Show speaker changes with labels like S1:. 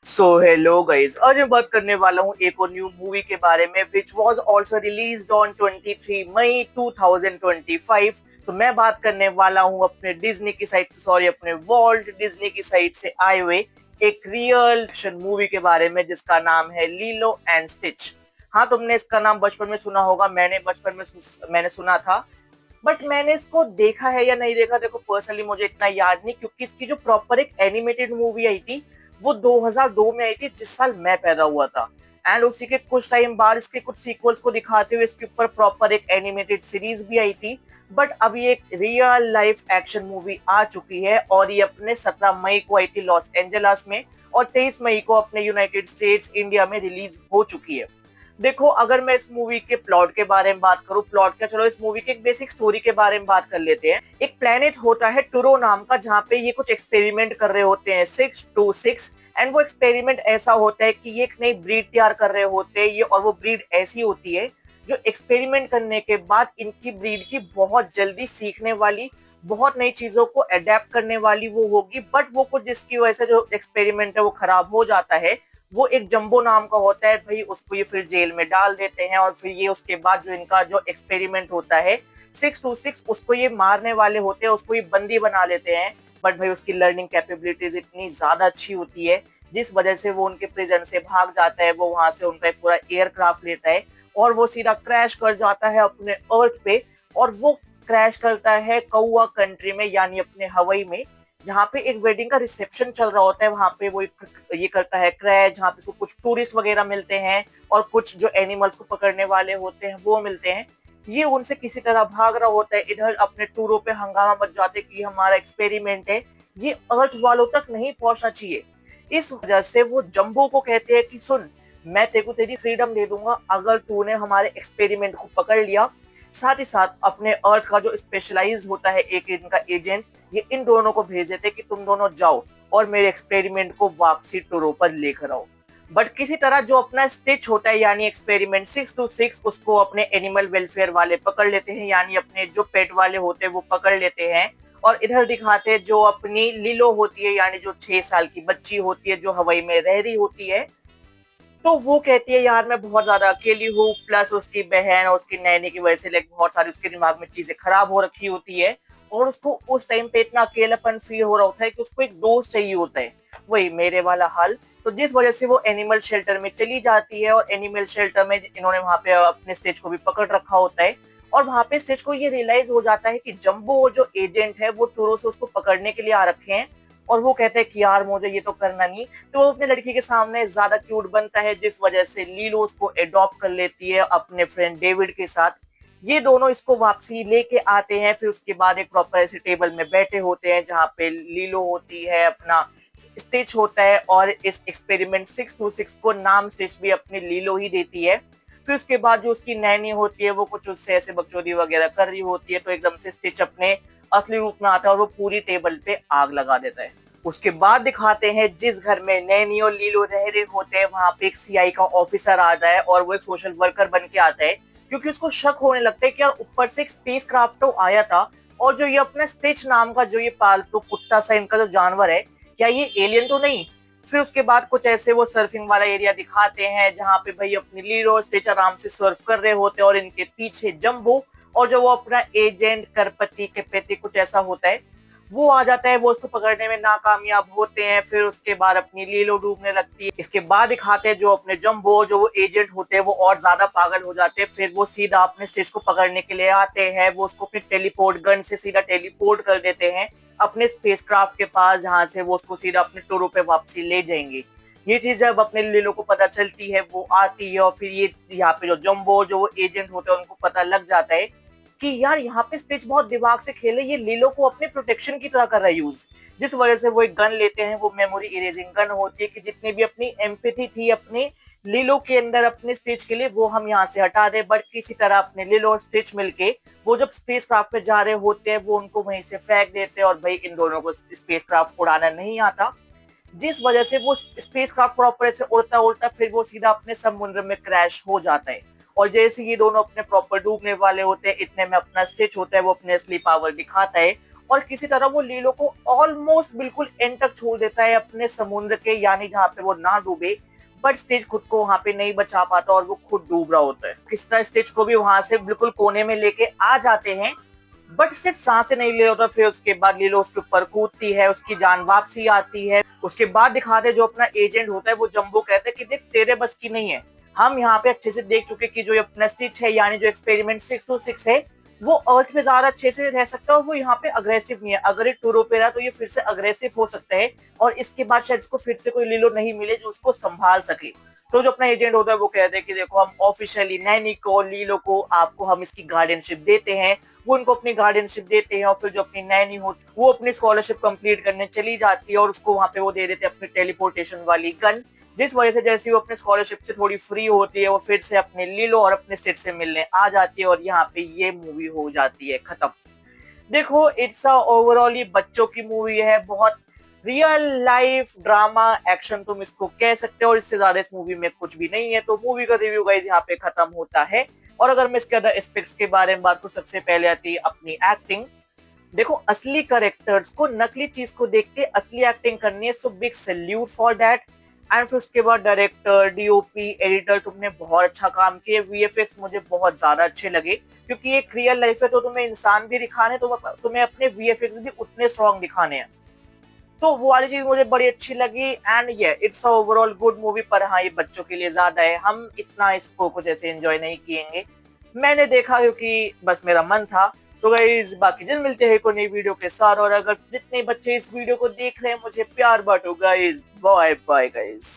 S1: So hello guys, आज मैं बात करने वाला हूँ एक और न्यू मूवी के बारे में which was also released on 23 मई 2025। तो मैं बात करने वाला हूँ अपने डिज्नी की साइड से, सॉरी अपने वॉल्ट डिज्नी की साइड से आए हुए एक रियल एक्शन मूवी के बारे में जिसका नाम है लीलो एंड स्टिच। हाँ, तुमने इसका नाम बचपन में सुना होगा, मैंने बचपन में मैंने सुना था। बट मैंने इसको देखा है या नहीं देखा, देखो पर्सनली मुझे इतना याद नहीं, क्योंकि इसकी जो प्रॉपर एक एनिमेटेड मूवी आई थी वो 2002 में आई थी, जिस साल मैं पैदा हुआ था। एंड उसी के कुछ टाइम बाद इसके कुछ सीक्वल्स को दिखाते हुए इसके ऊपर प्रॉपर एक एनिमेटेड सीरीज भी आई थी। बट अभी एक रियल लाइफ एक्शन मूवी आ चुकी है और ये अपने 17 मई को आई थी लॉस एंजेलस में, और 23 मई को अपने यूनाइटेड स्टेट्स इंडिया में रिलीज हो चुकी है। देखो, अगर मैं इस मूवी के प्लॉट के बारे में बात करूं, प्लॉट क्या, चलो इस मूवी के एक बेसिक स्टोरी के बारे में बात कर लेते हैं। एक प्लेनेट होता है टुरो नाम का, जहाँ पे ये कुछ एक्सपेरिमेंट कर रहे होते हैं 626। एंड वो एक्सपेरिमेंट ऐसा होता है कि ये एक नई ब्रीड तैयार कर रहे होते हैं ये, और वो ब्रीड ऐसी होती है जो एक्सपेरिमेंट करने के बाद इनकी ब्रीड की बहुत जल्दी सीखने वाली, बहुत नई चीजों को अडेप्ट करने वाली वो होगी। बट वो कुछ जिसकी वजह से जो एक्सपेरिमेंट है वो खराब हो जाता है। वो एक जंबो नाम का होता है भाई, उसको ये फिर जेल में डाल देते हैं, और फिर ये उसके बाद जो इनका जो एक्सपेरिमेंट होता है 626, उसको ये मारने वाले होते हैं, उसको ये बंदी बना लेते हैं। बट भाई उसकी लर्निंग कैपेबिलिटीज इतनी ज्यादा अच्छी होती है जिस वजह से वो उनके प्रिजन से भाग जाता है। वो वहां से उनका एक पूरा एयरक्राफ्ट लेता है और वो सीधा क्रैश कर जाता है अपने अर्थ पे। और वो क्रैश करता है कौआ कंट्री में, यानी अपने हवाई में, जहाँ पे एक वेडिंग का रिसेप्शन चल रहा होता है। वहां पे वो ये करता है क्रैश, जहाँ पे उसको कुछ टूरिस्ट वगैरह मिलते हैं और कुछ जो एनिमल्स को पकड़ने वाले होते हैं वो मिलते हैं। ये उनसे किसी तरह भाग रहा होता है, इधर अपने टूरों पे हंगामा मच जाते कि हमारा एक्सपेरिमेंट है, ये अर्थ वालों तक नहीं पहुंचना चाहिए। इस वजह से वो जंबो को कहते हैं कि सुन, मैं तेरे को तेरी फ्रीडम दे दूंगा अगर तूने हमारे एक्सपेरिमेंट को पकड़ लिया। साथ ही साथ अपने अर्थ का जो स्पेशलाइज होता है एक इनका एजेंट, ये इन दोनों को भेज देते कि तुम दोनों जाओ और मेरे एक्सपेरिमेंट को वापसी टूरो पर लेकर आओ। बट किसी तरह जो अपना स्टिच होता है यानी एक्सपेरिमेंट 626, उसको अपने एनिमल वेलफेयर वाले पकड़ लेते हैं, यानी अपने जो पेट वाले होते हैं वो पकड़ लेते हैं। और इधर दिखाते हैं जो अपनी लिलो होती है, यानी जो 6 साल की बच्ची होती है जो हवाई में रह रही होती है। तो वो कहती है यार मैं बहुत ज्यादा अकेली हूँ, प्लस उसकी बहन और उसकी नैनी की वजह से लाइक बहुत सारी उसके दिमाग में चीजें खराब हो रखी होती है। और उसको उस टाइम पे इतना अकेलापन फील हो रहा होता है कि उसको एक दोस्त चाहिए होता है, वही मेरे वाला हाल। तो जिस वजह से वो एनिमल शेल्टर में चली जाती है, और एनिमल शेल्टर में इन्होंने वहां पे अपने स्टेज को भी पकड़ रखा होता है। और वहां पे स्टेज को ये रियलाइज हो जाता है कि जंबो जो एजेंट है वो टूरो से उसको पकड़ने के लिए आ रखे हैं। और वो कहते हैं कि यार मुझे ये तो करना नहीं। तो वो अपने लड़की के सामने ज्यादा क्यूट बनता है, जिस वजह से लीलो उसको एडॉप्ट कर लेती है अपने फ्रेंड डेविड के साथ। ये दोनों इसको वापसी लेके आते हैं। फिर उसके बाद एक प्रॉपर ऐसे टेबल में बैठे होते हैं जहाँ पे लीलो होती है, अपना स्टिच होता है, और इस एक्सपेरिमेंट 626 को नाम स्टिच भी अपनी लीलो ही देती है। फिर उसके बाद जो उसकी नैनी होती है वो कुछ उससे ऐसे बकचोदी वगैरह कर रही होती है, तो एकदम से स्टिच अपने असली रूप में आता है और वो पूरी टेबल पे आग लगा देता है। उसके बाद दिखाते हैं जिस घर में नैनी और लीलो रह रहे होते हैं वहां पे एक सीआई का ऑफिसर आता है, और वो एक सोशल वर्कर बन के आता है, क्योंकि उसको शक होने लगता है कि यार ऊपर से एक स्पेस क्राफ्ट तो आया था, और जो ये अपना स्टिच नाम का जो ये पालतू कुत्ता सा इनका जो जानवर है, क्या ये एलियन तो नहीं। फिर उसके बाद कुछ ऐसे वो सर्फिंग वाला एरिया दिखाते हैं जहाँ पे भाई अपनी लीलो और स्टिच आराम से सर्फ कर रहे होते हैं, और इनके पीछे जंबो और जो वो अपना एजेंट करपति के पेटी कुछ ऐसा होता है वो आ जाता है। वो उसको पकड़ने में नाकामयाब होते हैं। फिर उसके बाद अपनी लीलो डूबने लगती है। इसके बाद दिखाते हैं जो अपने जंबो जो वो एजेंट होते हैं वो और ज्यादा पागल हो जाते हैं। फिर वो सीधा अपने स्टिच को पकड़ने के लिए आते हैं। वो उसको अपने टेलीपोर्ट गन से सीधा टेलीपोर्ट कर देते हैं अपने स्पेसक्राफ्ट के पास, जहां से वो उसको सीधा अपने टोरो पे वापसी ले जाएंगे। ये चीज जब अपने लीलो को पता चलती है वो आती है, और फिर ये यहाँ पे जो जंबो जो वो एजेंट होते हैं उनको पता लग जाता है कि यार यहाँ पे स्टिच बहुत दिमाग से खेले, ये लीलो को अपने प्रोटेक्शन की तरह कर रहा है यूज। जिस वजह से वो एक गन लेते हैं, वो मेमोरी इरेजिंग गन होती है कि जितनी भी अपनी एम्पैथी थी अपने लीलो के अंदर अपने स्टिच के लिए वो हम यहाँ से हटा दे। बट किसी तरह अपने लीलो और स्टिच मिलके वो जब स्पेस क्राफ्ट पे जा रहे होते हैं वो उनको वहीं से फेंक देते हैं, और भाई इन दोनों को स्पेस क्राफ्ट उड़ाना नहीं आता, जिस वजह से वो स्पेस क्राफ्ट प्रॉपर से उड़ता उड़ता फिर वो सीधा अपने समुद्र में क्रैश हो जाता है। और जैसे ये दोनों अपने प्रॉपर डूबने वाले होते हैं, इतने में अपना स्टिच होता है वो अपने असली पावर दिखाता है, और किसी तरह वो लीलो को ऑलमोस्ट बिल्कुल एंड तक छोड़ देता है अपने समुद्र के, यानी जहाँ पे वो ना डूबे, बट स्टिच खुद को वहां पे नहीं बचा पाता और वो खुद डूब रहा होता है। किस तरह स्टिच को भी वहां से बिल्कुल कोने में लेके आ जाते हैं, बट सिर्फ सांसें नहीं ले होता। फिर उसके बाद लीलो उसके ऊपर कूदती है, उसकी जान वापसी आती है। उसके बाद दिखाते जो अपना एजेंट होता है वो जंबो कहते हैं कि देख तेरे बस की नहीं है, हम यहाँ पे अच्छे से देख चुके कि जो अपना स्टिच है यानी जो एक्सपेरिमेंट 626 है वो अर्थ में ज्यादा अच्छे से रह सकता है और वो यहाँ पे अग्रेसिव नहीं है। अगर ये टूरों पे रहा तो ये फिर से अग्रेसिव हो सकता है और इसके बाद शायद इसको फिर से कोई लीलो नहीं मिले जो उसको संभाल सके। तो जो अपना एजेंट होता है वो कहते हैं कि देखो हम ऑफिशियली नैनी को लीलो को आपको हम इसकी गार्डियनशिप देते हैं। वो उनको अपनी गार्डियनशिप देते हैं और फिर जो अपनी नैनी होती वो अपनी स्कॉलरशिप कंप्लीट करने चली जाती है और उसको वहां पे वो दे देते हैं अपनी टेलीपोर्टेशन वाली गन, जिस वजह से जैसे वो अपने स्कॉलरशिप से थोड़ी फ्री होती है वो फिर से अपने लीलो और अपने सेट से मिलने आ जाती है और यहाँ पे ये मूवी हो जाती है खत्म। देखो इट्स अ ओवरऑल ये बच्चों की मूवी है, बहुत रियल लाइफ ड्रामा एक्शन तुम इसको कह सकते हो और इससे ज्यादा इस मूवी में कुछ भी नहीं है। तो मूवी का रिव्यू गाइस यहाँ पे खत्म होता है। और अगर मैं इसके अदर एस्पेक्ट्स के बारे में बात करूं, सबसे पहले आती है अपनी एक्टिंग। देखो असली करेक्टर्स को नकली चीज को देख के असली एक्टिंग करनी है, so big salute for that. And फिर उसके बाद डायरेक्टर, डीओपी, एडिटर तुमने बहुत अच्छा काम किया। वीएफएक्स मुझे बहुत ज्यादा अच्छे लगे क्योंकि एक रियल लाइफ है तो तुम्हें इंसान भी दिखाने तो तुम्हें अपने वीएफएक्स भी उतने स्ट्रॉन्ग दिखाने हैं, तो वो वाली चीज मुझे बड़ी अच्छी लगी। एंड ये it's a overall good movie, पर हाँ ये बच्चों के लिए ज्यादा है, हम इतना इसको कुछ ऐसे एंजॉय नहीं किएंगे। मैंने देखा क्योंकि बस मेरा मन था। तो गाइस बाकी जल्द मिलते हैं कोई नई वीडियो के साथ, और अगर जितने बच्चे इस वीडियो को देख रहे हैं मुझे प्यार बांटो गाइस। Bye bye guys.